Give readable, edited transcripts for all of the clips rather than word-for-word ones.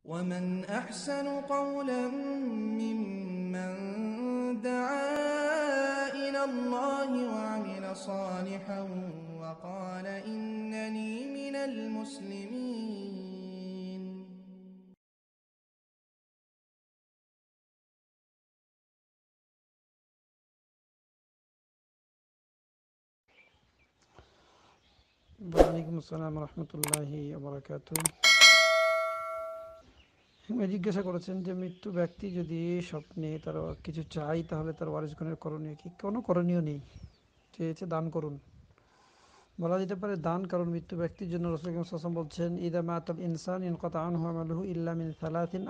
ومن أحسن قولا ممن دعا إلى الله وعمل صالحا وقال إنني من المسلمين. ওয়ালাইকুম আসসালাম রহমতুল্লাহি ওয়া জিজ্ঞাসা করেছেন যে মৃত্যু ব্যক্তি যদি স্বপ্নে তার কিছু চাই তাহলে তার ওয়ারিসগণের করণীয় কি? কোনো করণীয় নেই। চেয়েছে দান করুন, বলা যেতে পারে দান, কারণ মৃত্যু ব্যক্তির জন্য রাসূল সাল্লাল্লাহু আলাইহি ওয়াসাল্লাম বলছেন, ইদা মাতাল ইনসান ইনকাতা আনহু আমালুহু ইল্লা মিন সালাসিন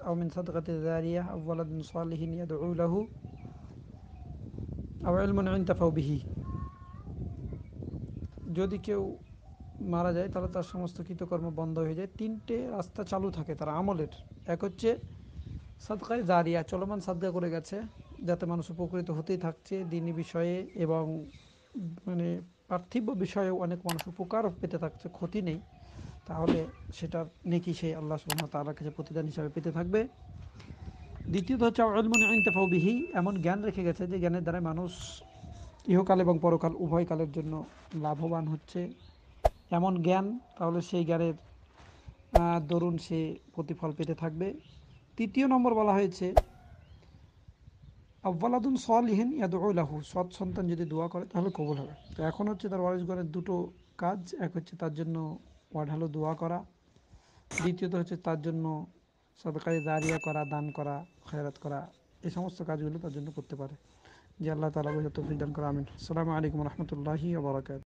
আও মিন সাদকাতিন জারিয়াহ আও ওয়ালাদিন সালিহিন ইয়াদউ লাহু আও ইলমুন ইনতাফাউ বিহি। যদি কেউ মারা যায় তাহলে তার সমস্ত কৃতকর্ম বন্ধ হয়ে যায়। তিনটে রাস্তা চালু থাকে তার আমলের। এক হচ্ছে সাদকায়ে জারিয়া, চলমান সাদকা করে গেছে, যাতে মানুষ উপকৃত হতেই থাকছে দিনী বিষয়ে এবং পার্থিব বিষয়েও অনেক মানুষ উপকার পেতে থাকছে, ক্ষতি নেই, তাহলে সেটার নেকি সে আল্লাহ সুবহানাহু ওয়া তাআলার কাছে প্রতিদান হিসাবে পেতে থাকবে। দ্বিতীয়ত হচ্ছে ইলমুন ইনতাফাউ বিহি, এমন জ্ঞান রেখে গেছে যে জ্ঞানের দ্বারা মানুষ ইহকাল এবং পরকাল উভয় কালের জন্য লাভবান হচ্ছে, এমন জ্ঞান, তাহলে সেই জ্ঞানের দরুন সে প্রতিফল পেতে থাকবে। তৃতীয় নম্বর বলা হয়েছে আওয়ালাদুন সালিহিন ইয়াদউ লাহু, সৎ সন্তান যদি দোয়া করে তাহলে কবুল হবে। তো এখন হচ্ছে তার ওয়ারিসগণের দুটো কাজ, এক হচ্ছে তার জন্য ওয়াঢালো দোয়া করা, দ্বিতীয়ত হচ্ছে তার জন্য সদকায়ে জারিয়া করা, দান করা, খয়রাত করা, এই সমস্ত কাজগুলো তার জন্য করতে পারে। যে আল্লাহ তাআলা বোঝার তৌফিক দান করে, আমিন। আসসালামু আলাইকুম রহমতুল্লাহি ওয়া বারাকাতুহু।